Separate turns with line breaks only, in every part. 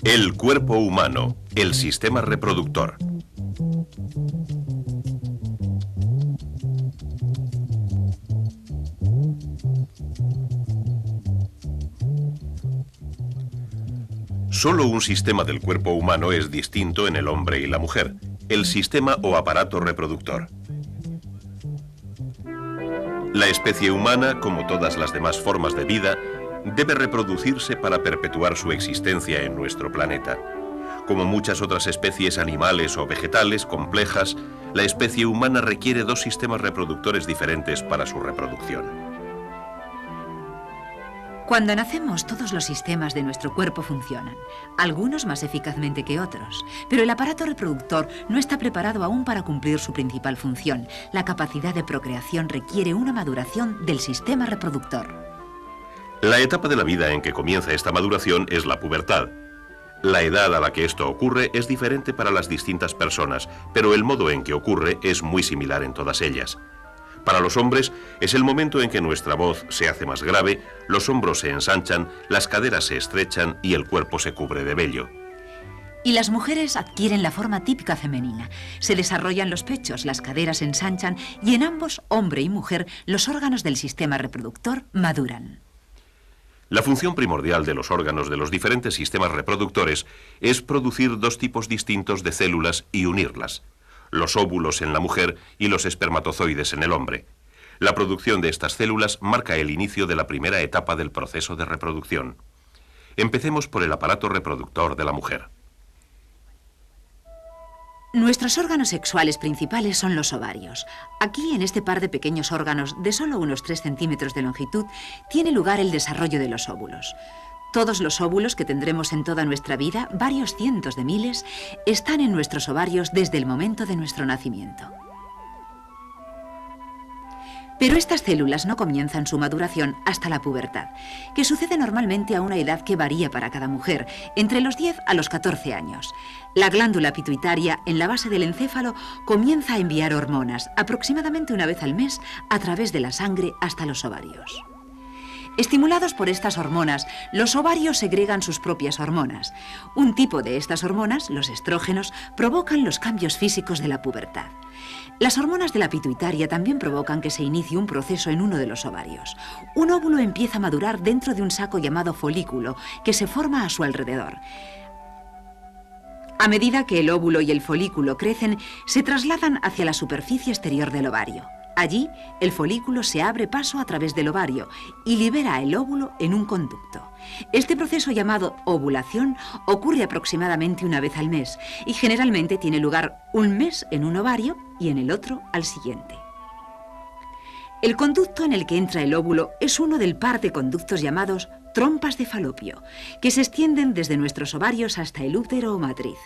El cuerpo humano, el sistema reproductor. Solo un sistema del cuerpo humano es distinto en el hombre y la mujer, el sistema o aparato reproductor. La especie humana, como todas las demás formas de vida, debe reproducirse para perpetuar su existencia en nuestro planeta. Como muchas otras especies animales o vegetales complejas, la especie humana requiere dos sistemas reproductores diferentes para su reproducción.
Cuando nacemos, todos los sistemas de nuestro cuerpo funcionan, algunos más eficazmente que otros, pero el aparato reproductor no está preparado aún para cumplir su principal función. La capacidad de procreación requiere una maduración del sistema reproductor.
La etapa de la vida en que comienza esta maduración es la pubertad. La edad a la que esto ocurre es diferente para las distintas personas, pero el modo en que ocurre es muy similar en todas ellas. Para los hombres es el momento en que nuestra voz se hace más grave, los hombros se ensanchan, las caderas se estrechan y el cuerpo se cubre de vello.
Y las mujeres adquieren la forma típica femenina. Se desarrollan los pechos, las caderas se ensanchan y en ambos, hombre y mujer, los órganos del sistema reproductor maduran.
La función primordial de los órganos de los diferentes sistemas reproductores es producir dos tipos distintos de células y unirlas: los óvulos en la mujer y los espermatozoides en el hombre. La producción de estas células marca el inicio de la primera etapa del proceso de reproducción. Empecemos por el aparato reproductor de la mujer.
Nuestros órganos sexuales principales son los ovarios. Aquí, en este par de pequeños órganos de solo unos 3 centímetros de longitud, tiene lugar el desarrollo de los óvulos. Todos los óvulos que tendremos en toda nuestra vida, varios cientos de miles, están en nuestros ovarios desde el momento de nuestro nacimiento. Pero estas células no comienzan su maduración hasta la pubertad, que sucede normalmente a una edad que varía para cada mujer, entre los 10 a los 14 años. La glándula pituitaria en la base del encéfalo comienza a enviar hormonas, aproximadamente una vez al mes, a través de la sangre hasta los ovarios. Estimulados por estas hormonas, los ovarios segregan sus propias hormonas. Un tipo de estas hormonas, los estrógenos, provocan los cambios físicos de la pubertad. Las hormonas de la pituitaria también provocan que se inicie un proceso en uno de los ovarios. Un óvulo empieza a madurar dentro de un saco llamado folículo, que se forma a su alrededor. A medida que el óvulo y el folículo crecen, se trasladan hacia la superficie exterior del ovario. Allí, el folículo se abre paso a través del ovario y libera el óvulo en un conducto. Este proceso, llamado ovulación, ocurre aproximadamente una vez al mes y generalmente tiene lugar un mes en un ovario y en el otro al siguiente. El conducto en el que entra el óvulo es uno del par de conductos llamados trompas de Falopio, que se extienden desde nuestros ovarios hasta el útero o matriz.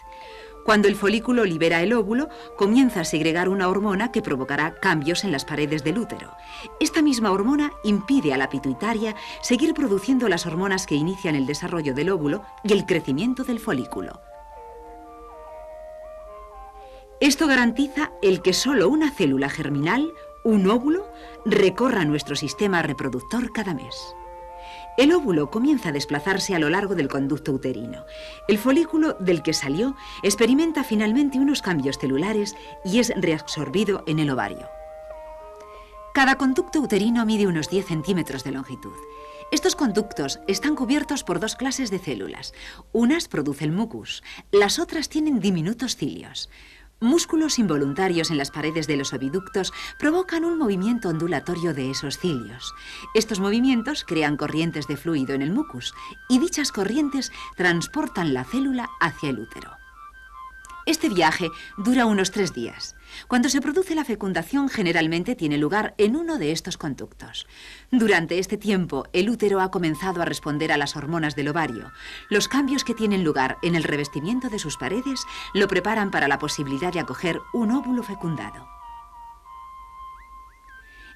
Cuando el folículo libera el óvulo, comienza a segregar una hormona que provocará cambios en las paredes del útero. Esta misma hormona impide a la pituitaria seguir produciendo las hormonas que inician el desarrollo del óvulo y el crecimiento del folículo. Esto garantiza el que solo una célula germinal, un óvulo, recorra nuestro sistema reproductor cada mes. El óvulo comienza a desplazarse a lo largo del conducto uterino. El folículo del que salió experimenta finalmente unos cambios celulares y es reabsorbido en el ovario. Cada conducto uterino mide unos 10 centímetros de longitud. Estos conductos están cubiertos por dos clases de células. Unas producen mucus, las otras tienen diminutos cilios. Músculos involuntarios en las paredes de los oviductos provocan un movimiento ondulatorio de esos cilios. Estos movimientos crean corrientes de fluido en el mucus y dichas corrientes transportan la célula hacia el útero. Este viaje dura unos 3 días. Cuando se produce la fecundación, generalmente tiene lugar en uno de estos conductos. Durante este tiempo, el útero ha comenzado a responder a las hormonas del ovario. Los cambios que tienen lugar en el revestimiento de sus paredes lo preparan para la posibilidad de acoger un óvulo fecundado.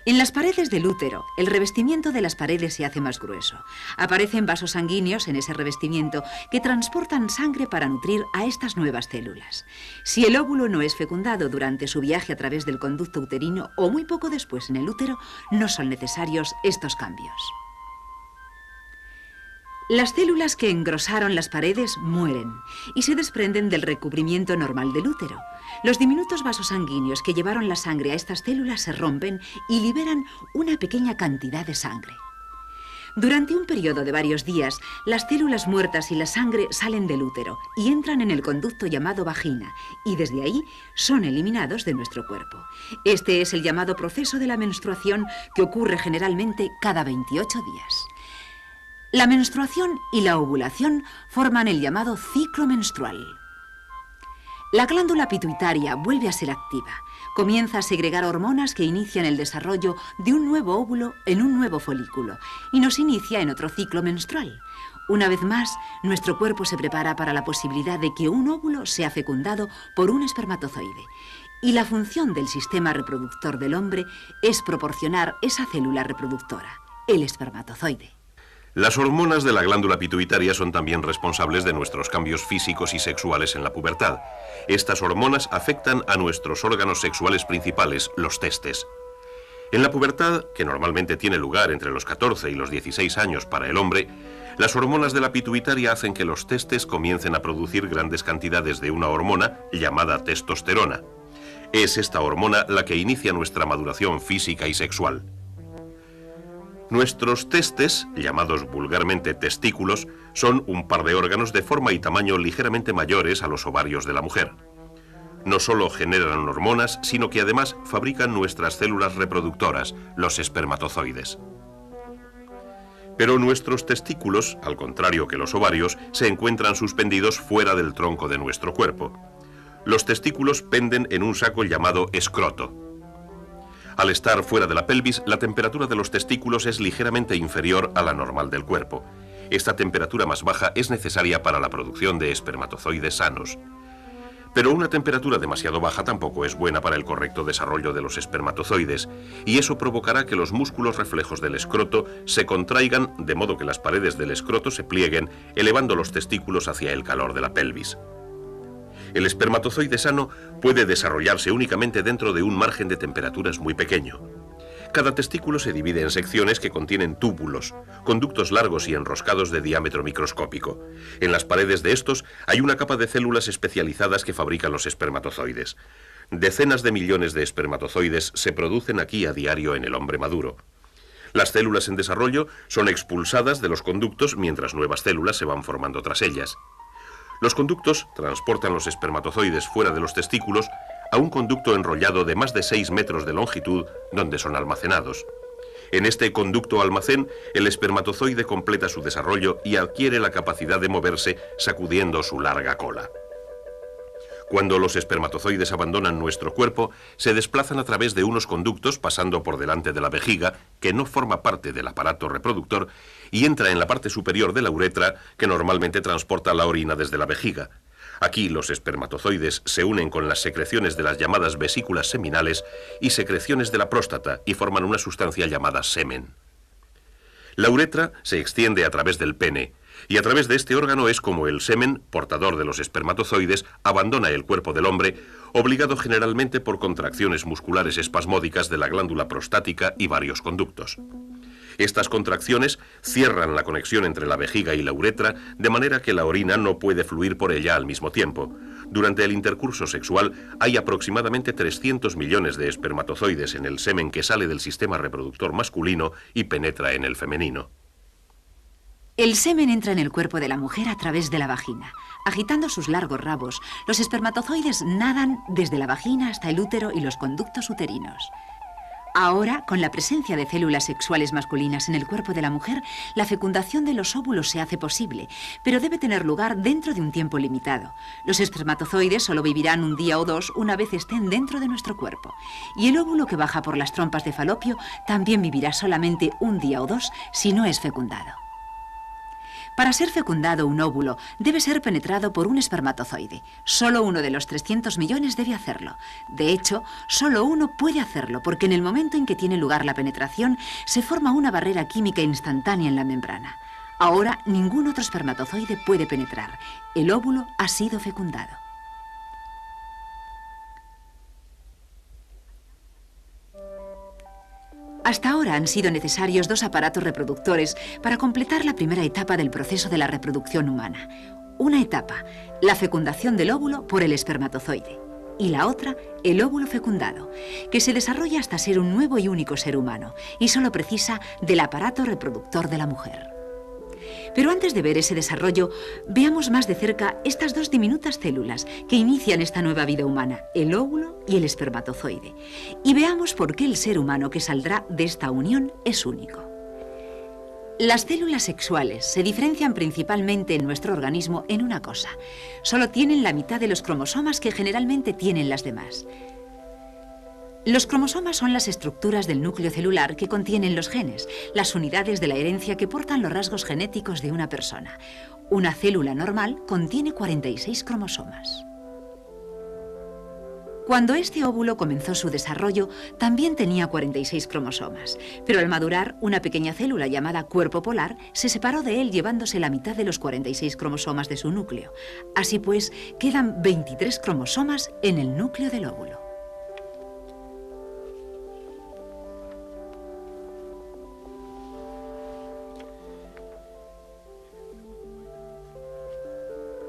En las paredes del útero, el revestimiento de las paredes se hace más grueso. Aparecen vasos sanguíneos en ese revestimiento que transportan sangre para nutrir a estas nuevas células. Si el óvulo no es fecundado durante su viaje a través del conducto uterino o muy poco después en el útero, no son necesarios estos cambios. Las células que engrosaron las paredes mueren y se desprenden del recubrimiento normal del útero. Los diminutos vasos sanguíneos que llevaron la sangre a estas células se rompen y liberan una pequeña cantidad de sangre. Durante un periodo de varios días, las células muertas y la sangre salen del útero y entran en el conducto llamado vagina, y desde ahí son eliminados de nuestro cuerpo. Este es el llamado proceso de la menstruación, que ocurre generalmente cada 28 días. La menstruación y la ovulación forman el llamado ciclo menstrual. La glándula pituitaria vuelve a ser activa. Comienza a segregar hormonas que inician el desarrollo de un nuevo óvulo en un nuevo folículo y nos inicia en otro ciclo menstrual. Una vez más, nuestro cuerpo se prepara para la posibilidad de que un óvulo sea fecundado por un espermatozoide. Y la función del sistema reproductor del hombre es proporcionar esa célula reproductora, el espermatozoide.
Las hormonas de la glándula pituitaria son también responsables de nuestros cambios físicos y sexuales en la pubertad. Estas hormonas afectan a nuestros órganos sexuales principales, los testes. En la pubertad, que normalmente tiene lugar entre los 14 y los 16 años para el hombre, las hormonas de la pituitaria hacen que los testes comiencen a producir grandes cantidades de una hormona llamada testosterona. Es esta hormona la que inicia nuestra maduración física y sexual. Nuestros testes, llamados vulgarmente testículos, son un par de órganos de forma y tamaño ligeramente mayores a los ovarios de la mujer. No solo generan hormonas, sino que además fabrican nuestras células reproductoras, los espermatozoides. Pero nuestros testículos, al contrario que los ovarios, se encuentran suspendidos fuera del tronco de nuestro cuerpo. Los testículos penden en un saco llamado escroto. Al estar fuera de la pelvis, la temperatura de los testículos es ligeramente inferior a la normal del cuerpo. Esta temperatura más baja es necesaria para la producción de espermatozoides sanos. Pero una temperatura demasiado baja tampoco es buena para el correcto desarrollo de los espermatozoides, y eso provocará que los músculos reflejos del escroto se contraigan de modo que las paredes del escroto se plieguen, elevando los testículos hacia el calor de la pelvis. El espermatozoide sano puede desarrollarse únicamente dentro de un margen de temperaturas muy pequeño. Cada testículo se divide en secciones que contienen túbulos, conductos largos y enroscados de diámetro microscópico. En las paredes de estos hay una capa de células especializadas que fabrican los espermatozoides. Decenas de millones de espermatozoides se producen aquí a diario en el hombre maduro. Las células en desarrollo son expulsadas de los conductos mientras nuevas células se van formando tras ellas. Los conductos transportan los espermatozoides fuera de los testículos a un conducto enrollado de más de 6 metros de longitud donde son almacenados. En este conducto almacén, el espermatozoide completa su desarrollo y adquiere la capacidad de moverse sacudiendo su larga cola. Cuando los espermatozoides abandonan nuestro cuerpo, se desplazan a través de unos conductos pasando por delante de la vejiga, que no forma parte del aparato reproductor, y entra en la parte superior de la uretra, que normalmente transporta la orina desde la vejiga. Aquí los espermatozoides se unen con las secreciones de las llamadas vesículas seminales y secreciones de la próstata y forman una sustancia llamada semen. La uretra se extiende a través del pene, y a través de este órgano es como el semen, portador de los espermatozoides, abandona el cuerpo del hombre, obligado generalmente por contracciones musculares espasmódicas de la glándula prostática y varios conductos. Estas contracciones cierran la conexión entre la vejiga y la uretra, de manera que la orina no puede fluir por ella al mismo tiempo. Durante el intercurso sexual hay aproximadamente 300 millones de espermatozoides en el semen que sale del sistema reproductor masculino y penetra en el femenino.
El semen entra en el cuerpo de la mujer a través de la vagina. Agitando sus largos rabos, los espermatozoides nadan desde la vagina hasta el útero y los conductos uterinos. Ahora, con la presencia de células sexuales masculinas en el cuerpo de la mujer, la fecundación de los óvulos se hace posible, pero debe tener lugar dentro de un tiempo limitado. Los espermatozoides solo vivirán un día o dos una vez estén dentro de nuestro cuerpo. Y el óvulo que baja por las trompas de Falopio también vivirá solamente un día o dos si no es fecundado. Para ser fecundado un óvulo, debe ser penetrado por un espermatozoide. Solo uno de los 300 millones debe hacerlo. De hecho, solo uno puede hacerlo, porque en el momento en que tiene lugar la penetración, se forma una barrera química instantánea en la membrana. Ahora, ningún otro espermatozoide puede penetrar. El óvulo ha sido fecundado. Hasta ahora han sido necesarios 2 aparatos reproductores para completar la primera etapa del proceso de la reproducción humana. Una etapa, la fecundación del óvulo por el espermatozoide. Y la otra, el óvulo fecundado, que se desarrolla hasta ser un nuevo y único ser humano, y solo precisa del aparato reproductor de la mujer. Pero antes de ver ese desarrollo, veamos más de cerca estas 2 diminutas células que inician esta nueva vida humana, el óvulo y el espermatozoide. Y veamos por qué el ser humano que saldrá de esta unión es único. Las células sexuales se diferencian principalmente en nuestro organismo en una cosa. Solo tienen la mitad de los cromosomas que generalmente tienen las demás. Los cromosomas son las estructuras del núcleo celular que contienen los genes, las unidades de la herencia que portan los rasgos genéticos de una persona. Una célula normal contiene 46 cromosomas. Cuando este óvulo comenzó su desarrollo, también tenía 46 cromosomas, pero al madurar, una pequeña célula llamada cuerpo polar se separó de él llevándose la mitad de los 46 cromosomas de su núcleo. Así pues, quedan 23 cromosomas en el núcleo del óvulo.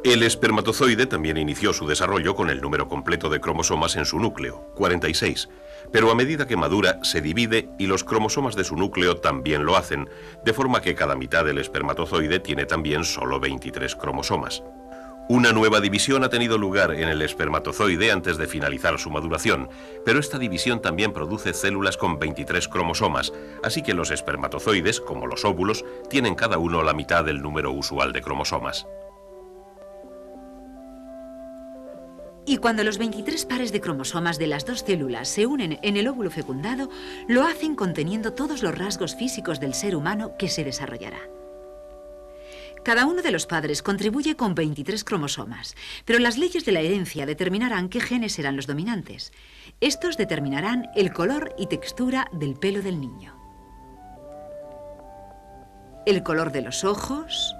El espermatozoide también inició su desarrollo con el número completo de cromosomas en su núcleo, 46, pero a medida que madura se divide y los cromosomas de su núcleo también lo hacen, de forma que cada mitad del espermatozoide tiene también solo 23 cromosomas. Una nueva división ha tenido lugar en el espermatozoide antes de finalizar su maduración, pero esta división también produce células con 23 cromosomas, así que los espermatozoides, como los óvulos, tienen cada uno la mitad del número usual de cromosomas.
Y cuando los 23 pares de cromosomas de las 2 células se unen en el óvulo fecundado, lo hacen conteniendo todos los rasgos físicos del ser humano que se desarrollará. Cada uno de los padres contribuye con 23 cromosomas, pero las leyes de la herencia determinarán qué genes serán los dominantes. Estos determinarán el color y textura del pelo del niño, el color de los ojos,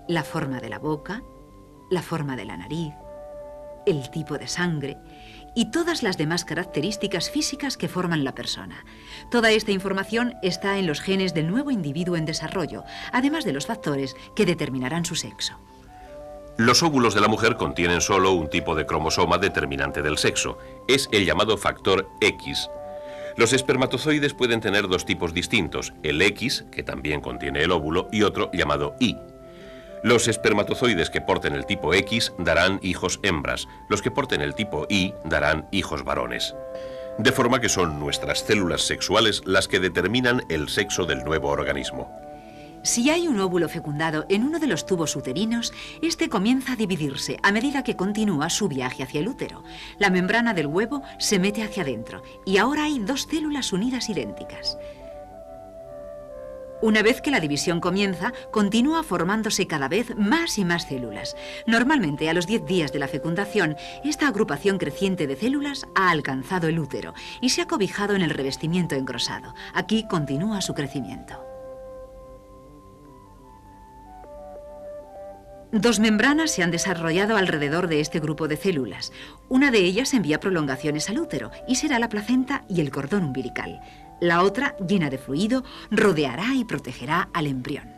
la forma de la boca, la forma de la nariz, el tipo de sangre y todas las demás características físicas que forman la persona. Toda esta información está en los genes del nuevo individuo en desarrollo, además de los factores que determinarán su sexo.
Los óvulos de la mujer contienen solo un tipo de cromosoma determinante del sexo. Es el llamado factor X. Los espermatozoides pueden tener 2 tipos distintos, el X, que también contiene el óvulo, y otro llamado Y. Los espermatozoides que porten el tipo X darán hijos hembras, los que porten el tipo Y darán hijos varones. De forma que son nuestras células sexuales las que determinan el sexo del nuevo organismo.
Si hay un óvulo fecundado en uno de los tubos uterinos, este comienza a dividirse a medida que continúa su viaje hacia el útero. La membrana del huevo se mete hacia adentro y ahora hay 2 células unidas idénticas. Una vez que la división comienza, continúa formándose cada vez más y más células. Normalmente, a los 10 días de la fecundación, esta agrupación creciente de células ha alcanzado el útero y se ha cobijado en el revestimiento engrosado. Aquí continúa su crecimiento. 2 membranas se han desarrollado alrededor de este grupo de células. Una de ellas envía prolongaciones al útero y será la placenta y el cordón umbilical. La otra, llena de fluido, rodeará y protegerá al embrión.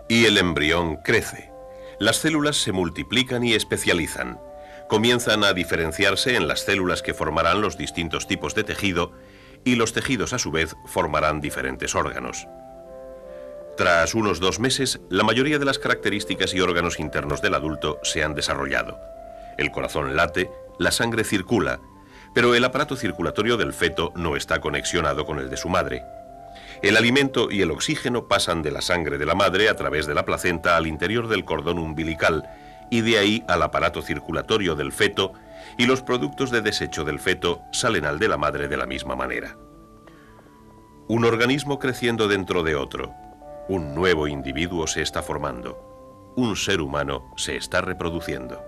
Y el embrión crece. Las células se multiplican y especializan. Comienzan a diferenciarse en las células que formarán los distintos tipos de tejido y los tejidos a su vez formarán diferentes órganos. Tras unos 2 meses, la mayoría de las características y órganos internos del adulto se han desarrollado. El corazón late, la sangre circula, pero el aparato circulatorio del feto no está conexionado con el de su madre. El alimento y el oxígeno pasan de la sangre de la madre a través de la placenta al interior del cordón umbilical y de ahí al aparato circulatorio del feto, y los productos de desecho del feto salen al de la madre de la misma manera. Un organismo creciendo dentro de otro. Un nuevo individuo se está formando. Un ser humano se está reproduciendo.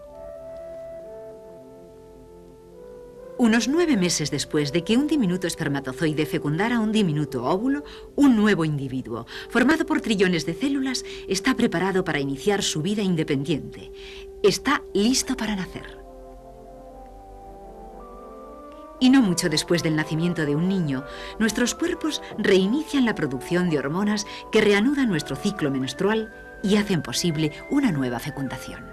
Unos 9 meses después de que un diminuto espermatozoide fecundara un diminuto óvulo, un nuevo individuo, formado por trillones de células, está preparado para iniciar su vida independiente. Está listo para nacer. Y no mucho después del nacimiento de un niño, nuestros cuerpos reinician la producción de hormonas que reanudan nuestro ciclo menstrual y hacen posible una nueva fecundación.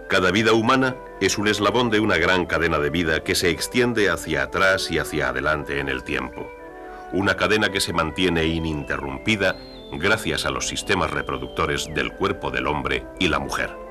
Cada vida humana es un eslabón de una gran cadena de vida que se extiende hacia atrás y hacia adelante en el tiempo. Una cadena que se mantiene ininterrumpida gracias a los sistemas reproductores del cuerpo del hombre y la mujer.